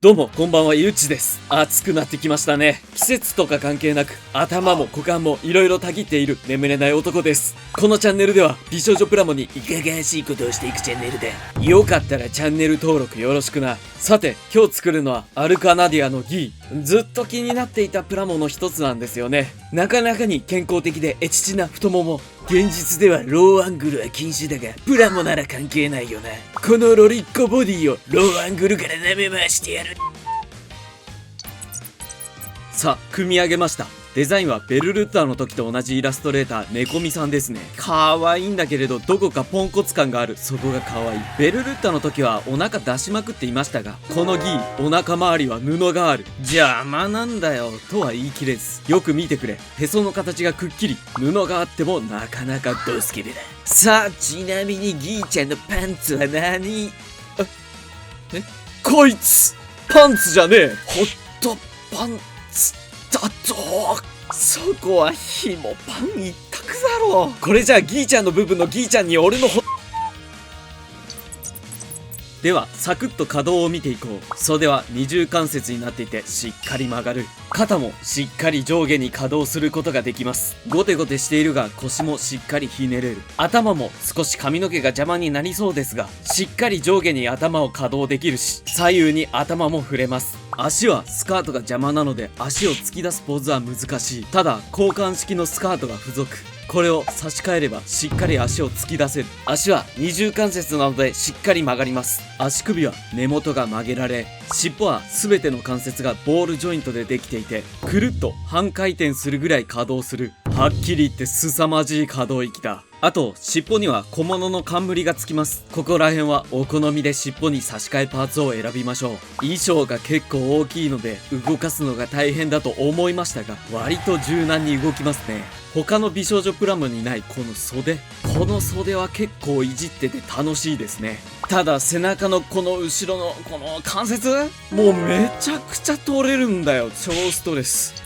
どうもこんばんは、ゆうちです。暑くなってきましたね。季節とか関係なく頭も股間もいろいろたぎっている眠れない男です。このチャンネルでは美少女プラモにいかがわしいことをしていくチャンネルだ。よかったらチャンネル登録よろしくな。さて今日作るのはアルカナディアのギー。ずっと気になっていたプラモの一つなんですよね。なかなかに健康的でエチチな太もも。現実ではローアングルは禁止だがプラモなら関係ないよな。このロリッコボディをローアングルから舐め回してやる。さあ組み上げました。デザインはベルルッターの時と同じイラストレーターネコミさんですね。かわいいんだけれどどこかポンコツ感がある。そこがかわいい。ベルルッターの時はお腹出しまくっていましたが、このギーお腹周りは布がある。邪魔なんだよとは言い切れず、よく見てくれ。へその形がくっきり、布があってもなかなかドスケベだ。さあちなみにギーちゃんのパンツは何？こいつパンツじゃねえ。ホットパンツだと。そこはひもパン一択だろ。これじゃあギーちゃんの部分のギーちゃんに俺のではサクッと可動を見ていこう。袖は二重関節になっていてしっかり曲がる。肩もしっかり上下に可動することができます。ゴテゴテしているが腰もしっかりひねれる。頭も少し髪の毛が邪魔になりそうですが、しっかり上下に頭を可動できるし、左右に頭も触れます。足はスカートが邪魔なので足を突き出すポーズは難しい。ただ交換式のスカートが付属。これを差し替えればしっかり足を突き出せる。足は二重関節なのでしっかり曲がります。足首は根元が曲げられ、尻尾は全ての関節がボールジョイントでできていて、くるっと半回転するぐらい可動する。はっきり言って凄まじい可動域だ。あと尻尾には小物の冠がつきます。ここら辺はお好みで尻尾に差し替えパーツを選びましょう。衣装が結構大きいので動かすのが大変だと思いましたが、割と柔軟に動きますね。他の美少女プラモにないこの袖、この袖は結構いじってて楽しいですね。ただ背中のこの後ろのこの関節、もうめちゃくちゃ取れるんだよ。超ストレス。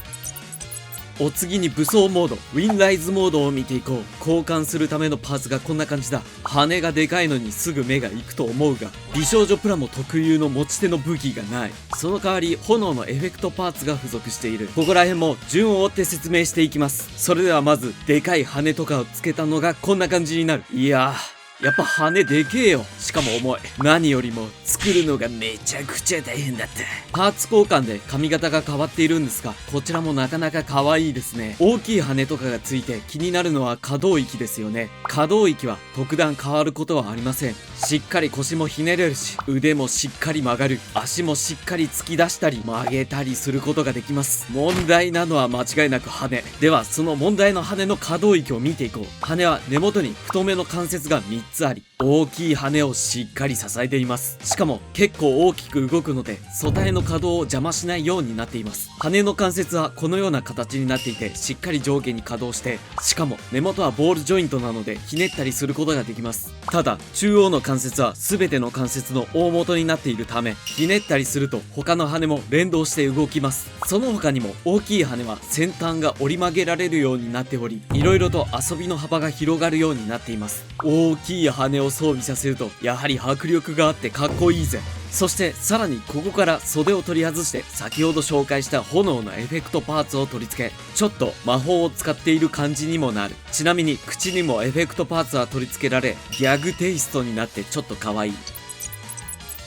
お次に武装モード、ウィンライズモードを見ていこう。交換するためのパーツがこんな感じだ。羽がでかいのにすぐ目がいくと思うが、美少女プラモ特有の持ち手の武器がない。その代わり炎のエフェクトパーツが付属している。ここら辺も順を追って説明していきます。それではまずでかい羽とかをつけたのがこんな感じになる。いややっぱ羽でけえよ。しかも重い。何よりも作るのがめちゃくちゃ大変だった。パーツ交換で髪型が変わっているんですが、こちらもなかなか可愛いですね。大きい羽とかがついて気になるのは可動域ですよね。可動域は特段変わることはありません。しっかり腰もひねれるし、腕もしっかり曲がる。足もしっかり突き出したり曲げたりすることができます。問題なのは間違いなく羽では、その問題の羽の可動域を見ていこう。羽は根元に太めの関節が3つあり、大きい羽をしっかり支えています。しかも結構大きく動くので素体の可動を邪魔しないようになっています。羽の関節はこのような形になっていてしっかり上下に可動して、しかも根元はボールジョイントなのでひねったりすることができます。ただ中央の関節は全ての関節の大元になっているため、ひねったりすると他の羽も連動して動きます。その他にも大きい羽は先端が折り曲げられるようになっており、色々と遊びの幅が広がるようになっています。大きい羽を装備させるとやはり迫力があってかっこいいぜ。そしてさらにここから袖を取り外して先ほど紹介した炎のエフェクトパーツを取り付け、ちょっと魔法を使っている感じにもなる。ちなみに口にもエフェクトパーツは取り付けられ、ギャグテイストになってちょっと可愛い。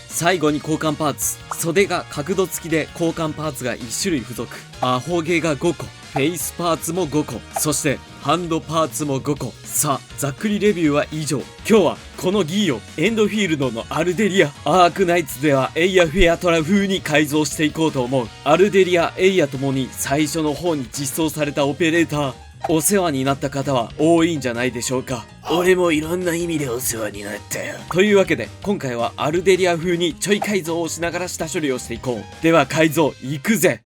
最後に交換パーツ。袖が角度付きで交換パーツが1種類付属。アホ毛が5個、フェイスパーツも5個、そしてハンドパーツも5個。さあざっくりレビューは以上。今日はこのギーをエンドフィールドのアルデリア、アークナイツではエイヤフェアトラ風に改造していこうと思う。アルデリア、エイヤともに最初の方に実装されたオペレーター、お世話になった方は多いんじゃないでしょうか。俺もいろんな意味でお世話になったよ。というわけで今回はアルデリア風にちょい改造をしながら下処理をしていこう。では改造いくぜ。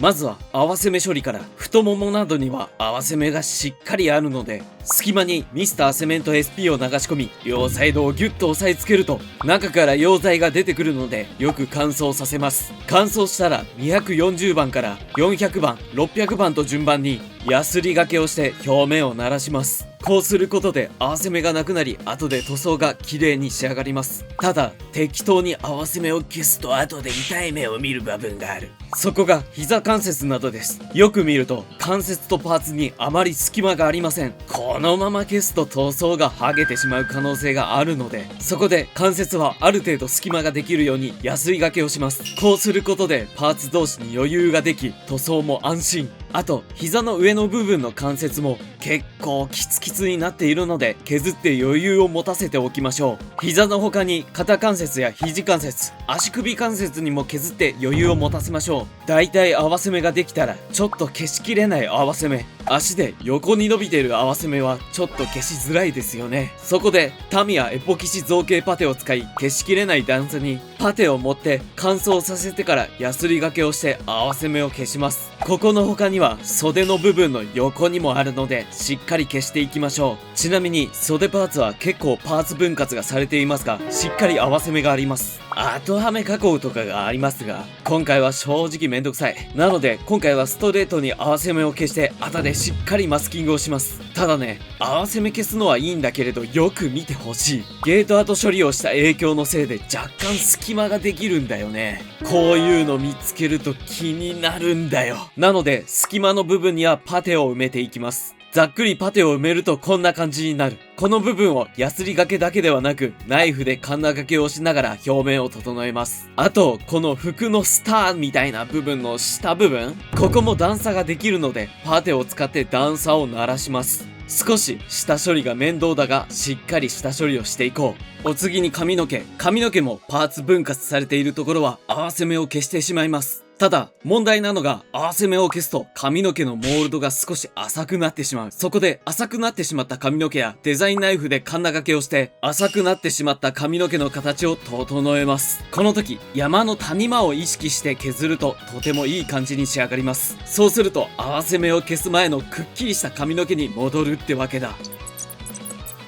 まずは合わせ目処理から。太ももなどには合わせ目がしっかりあるので、隙間にミスターセメント SP を流し込み、両サイドをギュッと押さえつけると中から溶剤が出てくるので、よく乾燥させます。乾燥したら240番から400番600番と順番にヤスリがけをして表面を慣らします。こうすることで合わせ目がなくなり、後で塗装が綺麗に仕上がります。ただ適当に合わせ目を消すと後で痛い目を見る部分がある。そこが膝関節などです。よく見ると関節とパーツにあまり隙間がありません。このまま消すと塗装が剥げてしまう可能性があるので、そこで関節はある程度隙間ができるようにヤスリがけをします。こうすることでパーツ同士に余裕ができ、塗装も安心。あと膝の上の部分の関節も結構キツキツになっているので、削って余裕を持たせておきましょう。膝の他に肩関節や肘関節、足首関節にも削って余裕を持たせましょう。だいたい合わせ目ができたら、ちょっと消しきれない合わせ目、足で横に伸びている合わせ目はちょっと消しづらいですよね。そこでタミヤエポキシ造形パテを使い、消しきれない段差にパテを持って乾燥させてからヤスリがけをして合わせ目を消します。ここの他には袖の部分の横にもあるので、しっかり消していきましょう。ちなみに袖パーツは結構パーツ分割がされていますが、しっかり合わせ目があります。後はめ加工とかがありますが、今回は正直めんどくさい。なので今回はストレートに合わせ目を消して、後でしっかりマスキングをします。ただね、合わせ目消すのはいいんだけれど、よく見てほしい。ゲート跡処理をした影響のせいで若干隙間ができるんだよね。こういうの見つけると気になるんだよ。なので隙間の部分にはパテを埋めていきます。ざっくりパテを埋めるとこんな感じになる。この部分をヤスリがけだけではなく、ナイフでカンナがけをしながら表面を整えます。あとこの服のスターみたいな部分の下部分、ここも段差ができるので、パテを使って段差を鳴らします。少し下処理が面倒だが、しっかり下処理をしていこう。お次に髪の毛もパーツ分割されているところは合わせ目を消してしまいます。ただ問題なのが、合わせ目を消すと髪の毛のモールドが少し浅くなってしまう。そこで浅くなってしまった髪の毛やデザインナイフでカンナがけをして、浅くなってしまった髪の毛の形を整えます。この時山の谷間を意識して削るととてもいい感じに仕上がります。そうすると合わせ目を消す前のくっきりした髪の毛に戻るってわけだ。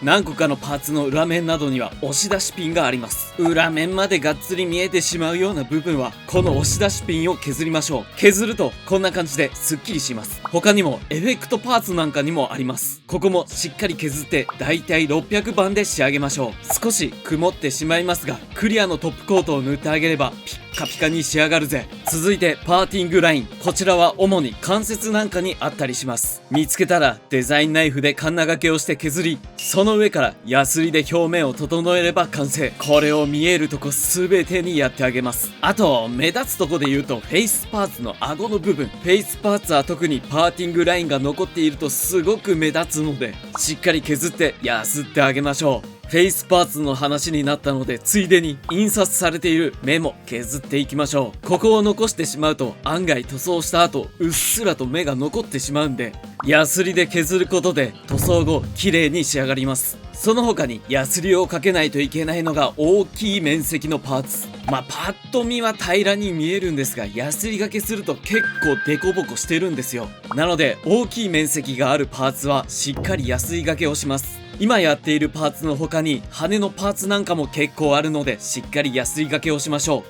何個かのパーツの裏面などには押し出しピンがあります。裏面までがっつり見えてしまうような部分は、この押し出しピンを削りましょう。削るとこんな感じでスッキリします。他にもエフェクトパーツなんかにもあります。ここもしっかり削ってだいたい600番で仕上げましょう。少し曇ってしまいますが、クリアのトップコートを塗ってあげればピッカピカに仕上がるぜ。続いてパーティングライン、こちらは主に関節なんかにあったりします。見つけたらデザインナイフでカンナがけをして削り、その上からヤスリで表面を整えれば完成。これを見えるとこ全てにやってあげます。あと目立つとこで言うと、フェイスパーツの顎の部分、フェイスパーツは特にパーティングラインが残っているとすごく目立つので、しっかり削ってヤスってあげましょう。フェイスパーツの話になったので、ついでに印刷されている目も削っていきましょう。ここを残してしまうと案外塗装した後うっすらと目が残ってしまうんで、ヤスリで削ることで塗装後綺麗に仕上がります。その他にヤスリをかけないといけないのが大きい面積のパーツ。パッと見は平らに見えるんですが、ヤスリがけすると結構デコボコしてるんですよ。なので大きい面積があるパーツはしっかりヤスリがけをします。今やっているパーツの他に羽のパーツなんかも結構あるので、しっかりヤスリがけをしましょう。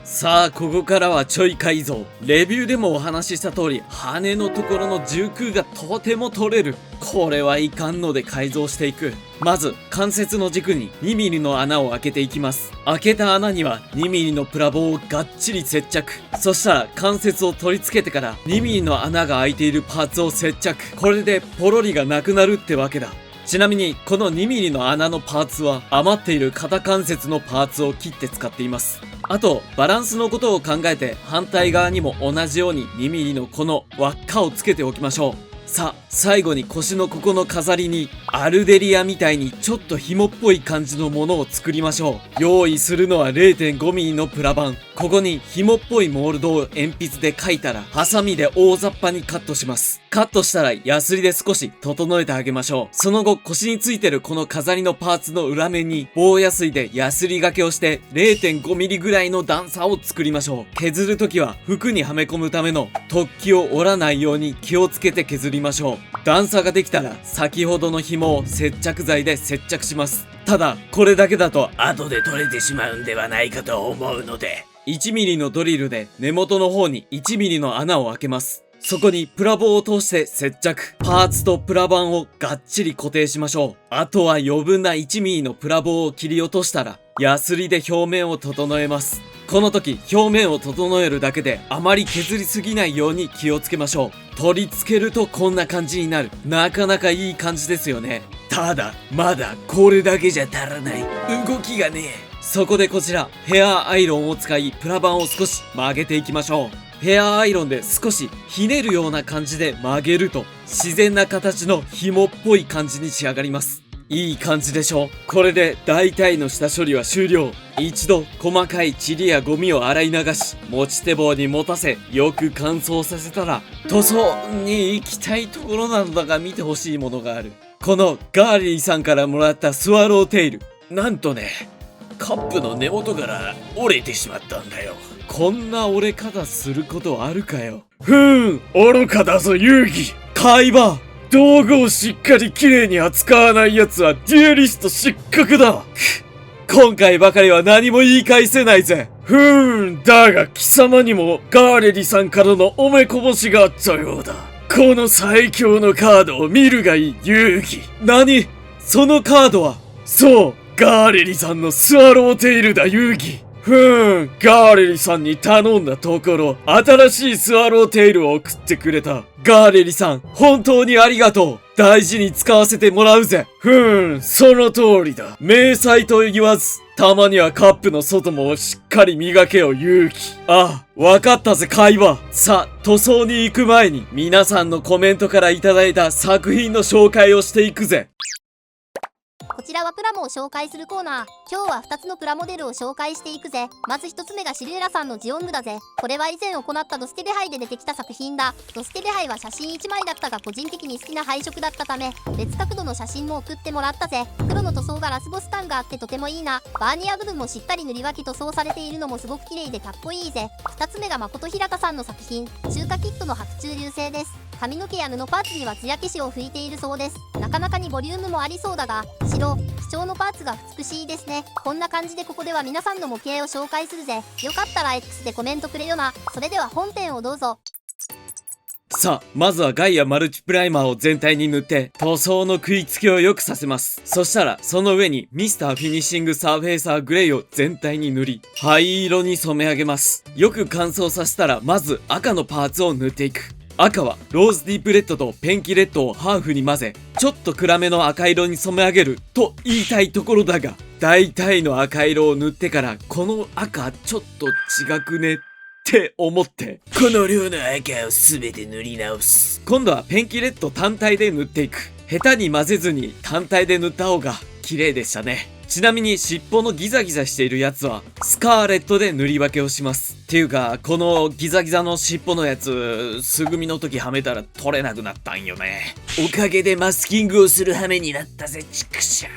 さあここからはちょい改造。レビューでもお話しした通り、羽のところの重空がとても取れる。これはいかんので改造していく。まず関節の軸に 2mm の穴を開けていきます。開けた穴には 2mm のプラ棒をがっちり接着。そしたら関節を取り付けてから 2mm の穴が開いているパーツを接着。これでポロリがなくなるってわけだ。ちなみにこの 2mm の穴のパーツは余っている肩関節のパーツを切って使っています。あとバランスのことを考えて、反対側にも同じように 2mm のこの輪っかをつけておきましょう。さあ最後に腰のここの飾りにアルデリアみたいにちょっと紐っぽい感じのものを作りましょう。用意するのは 0.5mm のプラ板。ここに紐っぽいモールドを鉛筆で描いたら、ハサミで大雑把にカットします。カットしたらヤスリで少し整えてあげましょう。その後、腰についてるこの飾りのパーツの裏面に棒ヤスリでヤスリ掛けをして 0.5mm ぐらいの段差を作りましょう。削るときは服にはめ込むための突起を折らないように気をつけて削りましょう。段差ができたら先ほどの紐を接着剤で接着します。ただ、これだけだと後で取れてしまうんではないかと思うので、1mm のドリルで根元の方に 1mm の穴を開けます。そこにプラ棒を通して接着。パーツとプラ板をがっちり固定しましょう。あとは余分な 1mm のプラ棒を切り落としたら、ヤスリで表面を整えます。この時、表面を整えるだけであまり削りすぎないように気をつけましょう。取り付けるとこんな感じになる。なかなかいい感じですよね。ただ、まだこれだけじゃ足らない。動きがねえ。そこでこちら、ヘアアイロンを使い、プラ板を少し曲げていきましょう。ヘアアイロンで少しひねるような感じで曲げると、自然な形の紐っぽい感じに仕上がります。いい感じでしょ。これで大体の下処理は終了。一度細かい塵やゴミを洗い流し、持ち手棒に持たせ、よく乾燥させたら、塗装に行きたいところなのだが見てほしいものがある。このガーリーさんからもらったスワローテイル。なんとね、カップの根元から折れてしまったんだよ。こんな折れ方することあるかよ。愚かだぞ遊戯。海馬、道具をしっかり綺麗に扱わない奴はデュエリスト失格だ。今回ばかりは何も言い返せないぜ。だが貴様にもガーレリさんからのおめこぼしがあったようだ。この最強のカードを見るがいい、遊戯。何？そのカードは？そう、ガーレリさんのスワローテイルだ、遊戯。ガーレリさんに頼んだところ、新しいスワローテイルを送ってくれた。ガーレリさん、本当にありがとう。大事に使わせてもらうぜ。その通りだ。明細と言わず、たまにはカップの外もしっかり磨けよ、勇気。あ、わかったぜ、会話。さあ、塗装に行く前に、皆さんのコメントからいただいた作品の紹介をしていくぜ。こちらはプラモを紹介するコーナー。今日は2つのプラモデルを紹介していくぜ。まず1つ目がシルエラさんのジオングだぜ。これは以前行ったドステレハイで出てきた作品だ。ドステレハイは写真1枚だったが個人的に好きな配色だったため、別角度の写真も送ってもらったぜ。黒の塗装がラスボス感があってとてもいいな。バーニア部分もしっかり塗り分け塗装されているのもすごく綺麗でかっこいいぜ。2つ目が誠平太さんの作品、中華キットの白昼流星です。髪の毛や布パーツには艶消しを吹いているそうです。なかなかにボリュームもありそうだが、白、主張のパーツが美しいですね。こんな感じでここでは皆さんの模型を紹介するぜ。よかったら X でコメントくれよな。それでは本編をどうぞ。さあ、まずはガイアマルチプライマーを全体に塗って塗装の食いつきを良くさせます。そしたらその上にミスターフィニッシングサーフェイサーグレイを全体に塗り灰色に染め上げます。よく乾燥させたらまず赤のパーツを塗っていく。赤はローズディープレッドとペンキレッドをハーフに混ぜちょっと暗めの赤色に染め上げると言いたいところだが、大体の赤色を塗ってからこの赤ちょっと違くねって思ってこの量の赤を全て塗り直す。今度はペンキレッド単体で塗っていく。下手に混ぜずに単体で塗った方が綺麗でしたね。ちなみに尻尾のギザギザしているやつはスカーレットで塗り分けをします。っていうかこのギザギザの尻尾のやつ素組みの時はめたら取れなくなったんよね。おかげでマスキングをする羽目になったぜ、チクシャー。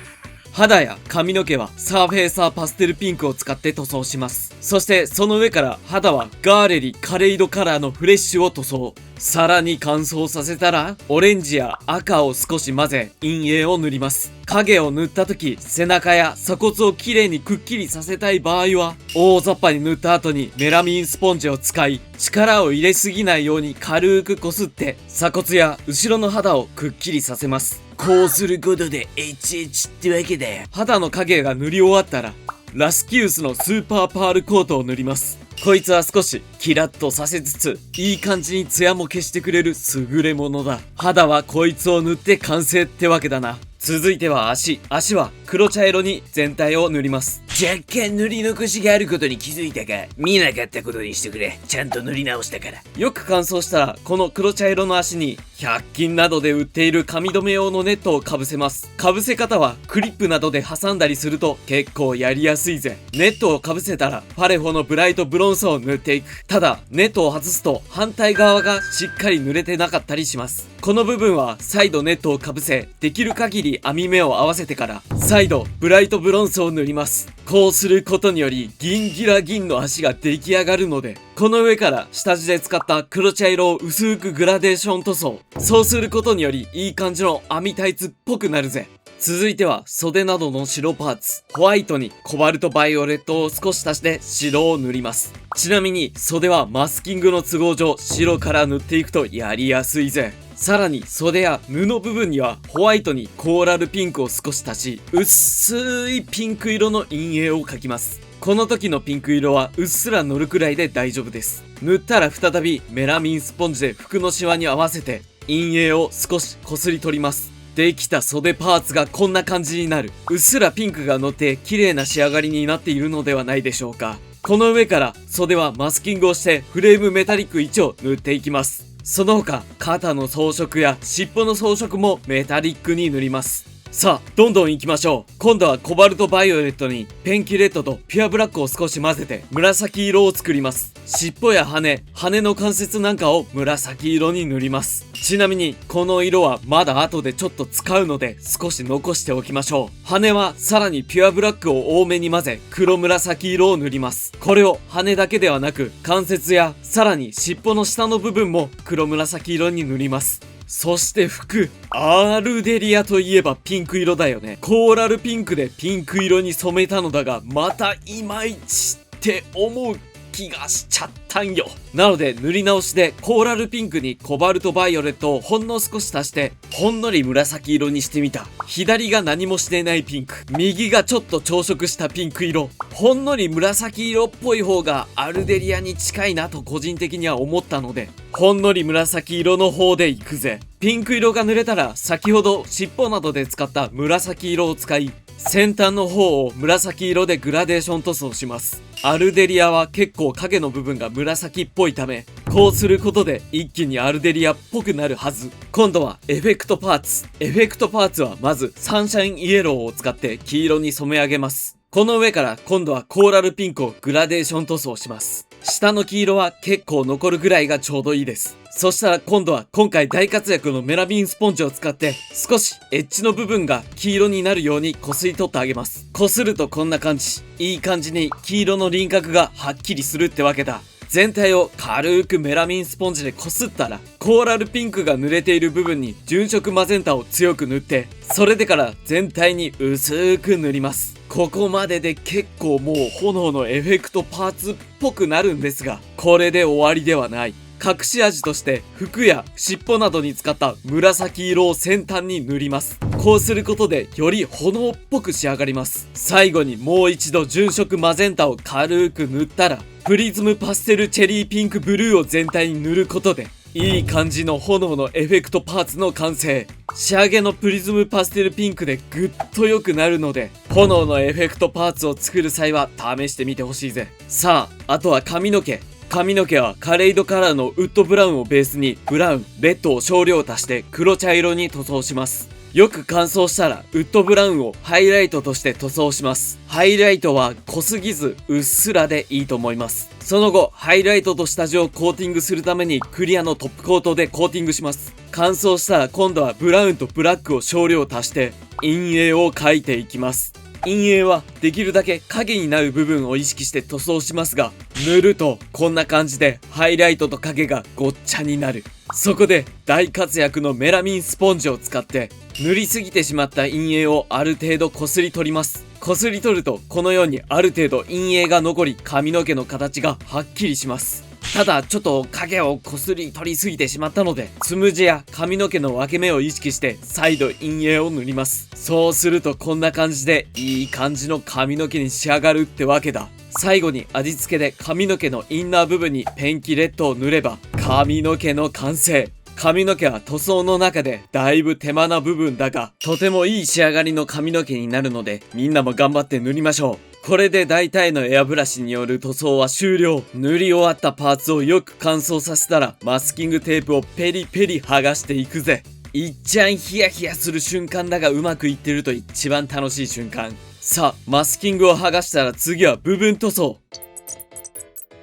肌や髪の毛はサーフェイサーパステルピンクを使って塗装します。そしてその上から肌はガーレリカレイドカラーのフレッシュを塗装。さらに乾燥させたらオレンジや赤を少し混ぜ陰影を塗ります。影を塗った時背中や鎖骨をきれいにくっきりさせたい場合は大雑把に塗った後にメラミンスポンジを使い力を入れすぎないように軽くこすって鎖骨や後ろの肌をくっきりさせます。こうすることで HH ってわけだよ。肌の影が塗り終わったらラスキウスのスーパーパールコートを塗ります。こいつは少しキラッとさせつついい感じにツヤも消してくれる優れものだ。肌はこいつを塗って完成ってわけだな。続いては足は黒茶色に全体を塗ります。若干塗り残しがあることに気づいたが、見なかったことにしてくれ。ちゃんと塗り直したから。よく乾燥したらこの黒茶色の足に100均などで売っている髪留め用のネットをかぶせます。かぶせ方はクリップなどで挟んだりすると結構やりやすいぜ。ネットをかぶせたらパレホのブライトブロンスを塗っていく。ただネットを外すと反対側がしっかり塗れてなかったりします。この部分は再度ネットをかぶせ、できる限り網目を合わせてから再度ブライトブロンスを塗ります。こうすることによりギンギラギンの足が出来上がるので、この上から下地で使った黒茶色を薄くグラデーション塗装。そうすることによりいい感じの網タイツっぽくなるぜ。続いては袖などの白パーツ。ホワイトにコバルトバイオレットを少し足して白を塗ります。ちなみに袖はマスキングの都合上白から塗っていくとやりやすいぜ。さらに袖や布部分にはホワイトにコーラルピンクを少し足し、薄いピンク色の陰影を描きます。この時のピンク色はうっすら乗るくらいで大丈夫です。塗ったら再びメラミンスポンジで服のシワに合わせて陰影を少しこすり取ります。できた袖パーツがこんな感じになる。うっすらピンクが乗って綺麗な仕上がりになっているのではないでしょうか。この上から袖はマスキングをしてフレームメタリック1を塗っていきます。その他肩の装飾や尻尾の装飾もメタリックに塗ります。さあどんどん行きましょう。今度はコバルトバイオレットにペンキレッドとピュアブラックを少し混ぜて紫色を作ります。尻尾や羽の関節なんかを紫色に塗ります。ちなみにこの色はまだ後でちょっと使うので少し残しておきましょう。羽はさらにピュアブラックを多めに混ぜ黒紫色を塗ります。これを羽だけではなく関節やさらに尻尾の下の部分も黒紫色に塗ります。そして服、アルデリアといえばピンク色だよね。コーラルピンクでピンク色に染めたのだが、またいまいちって思う気がしちゃったんよ。なので塗り直しでコーラルピンクにコバルトバイオレットをほんの少し足してほんのり紫色にしてみた。左が何もしてないピンク、右がちょっと調色したピンク色。ほんのり紫色っぽい方がアルデリアに近いなと個人的には思ったので、ほんのり紫色の方でいくぜ。ピンク色が塗れたら先ほど尻尾などで使った紫色を使い、先端の方を紫色でグラデーション塗装します。アルデリアは結構影の部分が紫っぽいため、こうすることで一気にアルデリアっぽくなるはず。今度はエフェクトパーツ。エフェクトパーツはまずサンシャインイエローを使って黄色に染め上げます。この上から今度はコーラルピンクをグラデーション塗装します。下の黄色は結構残るぐらいがちょうどいいです。そしたら今度は今回大活躍のメラミンスポンジを使って少しエッジの部分が黄色になるようにこすり取ってあげます。こするとこんな感じ。いい感じに黄色の輪郭がはっきりするってわけだ。全体を軽くメラミンスポンジでこすったらコーラルピンクが塗れている部分に純色マゼンタを強く塗って、それでから全体に薄く塗ります。ここまでで結構もう炎のエフェクトパーツっぽくなるんですが、これで終わりではない。隠し味として服や尻尾などに使った紫色を先端に塗ります。こうすることでより炎っぽく仕上がります。最後にもう一度純色マゼンタを軽く塗ったらプリズムパステルチェリーピンクブルーを全体に塗ることでいい感じの炎のエフェクトパーツの完成。仕上げのプリズムパステルピンクでぐっと良くなるので、炎のエフェクトパーツを作る際は試してみてほしいぜ。さあ、あとは髪の毛。髪の毛はカレイドカラーのウッドブラウンをベースにブラウン、レッドを少量足して黒茶色に塗装します。よく乾燥したらウッドブラウンをハイライトとして塗装します。ハイライトは濃すぎずうっすらでいいと思います。その後ハイライトと下地をコーティングするためにクリアのトップコートでコーティングします。乾燥したら今度はブラウンとブラックを少量足して陰影を描いていきます。陰影はできるだけ影になる部分を意識して塗装しますが、塗るとこんな感じでハイライトと影がごっちゃになる。そこで大活躍のメラミンスポンジを使って塗りすぎてしまった陰影をある程度こすり取ります。こすり取るとこのようにある程度陰影が残り髪の毛の形がはっきりします。ただちょっと影をこすり取りすぎてしまったので、つむじや髪の毛の分け目を意識して再度陰影を塗ります。そうするとこんな感じでいい感じの髪の毛に仕上がるってわけだ。最後に味付けで髪の毛のインナー部分にペンキレッドを塗れば髪の毛の完成。髪の毛は塗装の中でだいぶ手間な部分だが、とてもいい仕上がりの髪の毛になるので、みんなも頑張って塗りましょう。これで大体のエアブラシによる塗装は終了。塗り終わったパーツをよく乾燥させたら、マスキングテープをペリペリ剥がしていくぜ。いっちゃんヒヤヒヤする瞬間だが、うまくいってると一番楽しい瞬間。さあ、マスキングを剥がしたら次は部分塗装。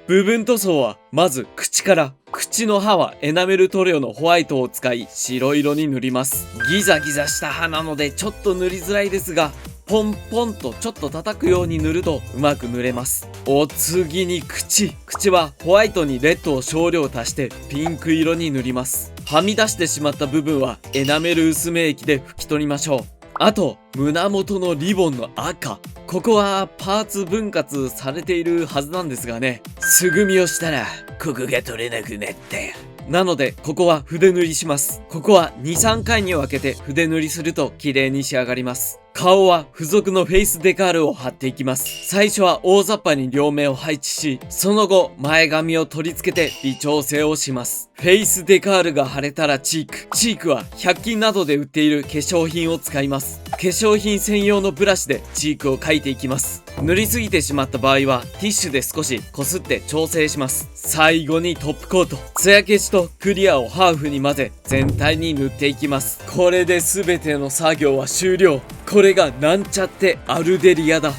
部分塗装はまず口から。口の刃はエナメル塗料のホワイトを使い白色に塗ります。ギザギザした刃なのでちょっと塗りづらいですが、ポンポンとちょっと叩くように塗るとうまく塗れます。お次に口はホワイトにレッドを少量足してピンク色に塗ります。はみ出してしまった部分はエナメル薄め液で拭き取りましょう。あと、胸元のリボンの赤。ここはパーツ分割されているはずなんですがね。素組みをしたら、ここが取れなくなったよ。なので、ここは筆塗りします。ここは2、3回に分けて筆塗りすると綺麗に仕上がります。顔は付属のフェイスデカールを貼っていきます。最初は大雑把に両目を配置し、その後前髪を取り付けて微調整をします。フェイスデカールが貼れたらチークは100均などで売っている化粧品を使います。化粧品専用のブラシでチークを描いていきます。塗りすぎてしまった場合はティッシュで少しこすって調整します。最後にトップコート。艶消しとクリアをハーフに混ぜ全体に塗っていきます。これで全ての作業は終了。これがなんちゃってアルデリアだ。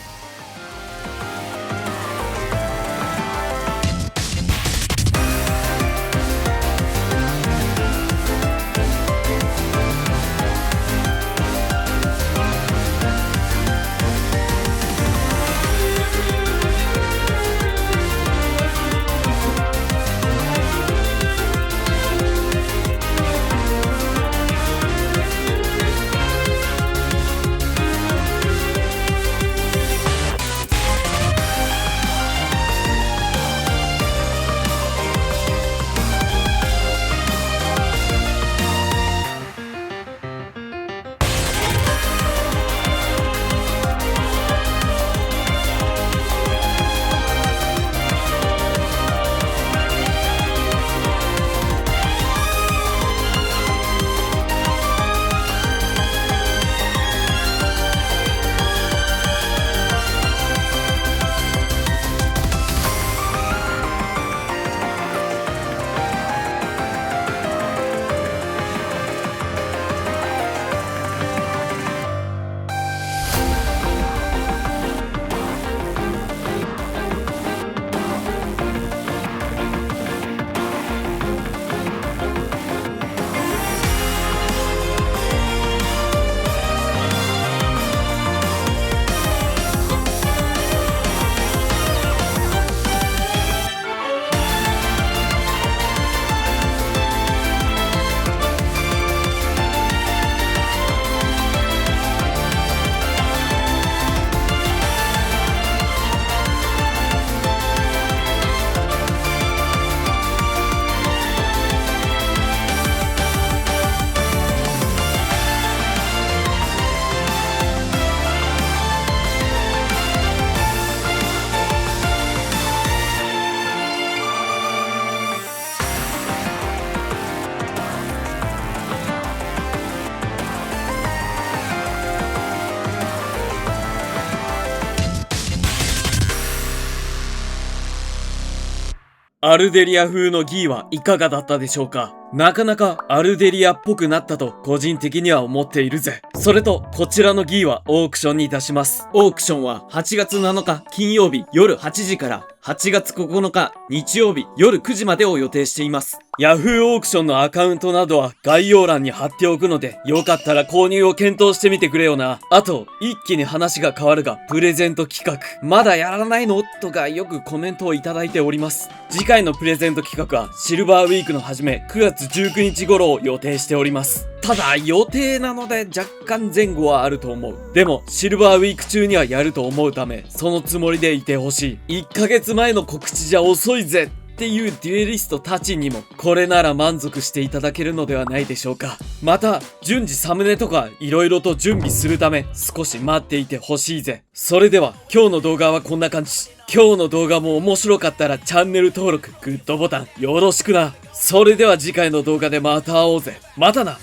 アルデリア風のギーはいかがだったでしょうか。なかなかアルデリアっぽくなったと個人的には思っているぜ。それとこちらのギーはオークションに出します。オークションは8月7日金曜日夜8時から8月9日日曜日夜9時までを予定しています。Yahoo オークションのアカウントなどは概要欄に貼っておくので、よかったら購入を検討してみてくれよな。あと、一気に話が変わるが、プレゼント企画。まだやらないのとかよくコメントをいただいております。次回のプレゼント企画は、シルバーウィークの初め、9月19日頃を予定しております。ただ、予定なので若干前後はあると思う。でも、シルバーウィーク中にはやると思うため、そのつもりでいてほしい。1ヶ月前の告知じゃ遅いぜっていうデュエリストたちにもこれなら満足していただけるのではないでしょうか。また順次サムネとか色々と準備するため少し待っていてほしいぜ。それでは今日の動画はこんな感じ。今日の動画も面白かったらチャンネル登録、グッドボタンよろしくな。それでは次回の動画でまた会おうぜ。またな。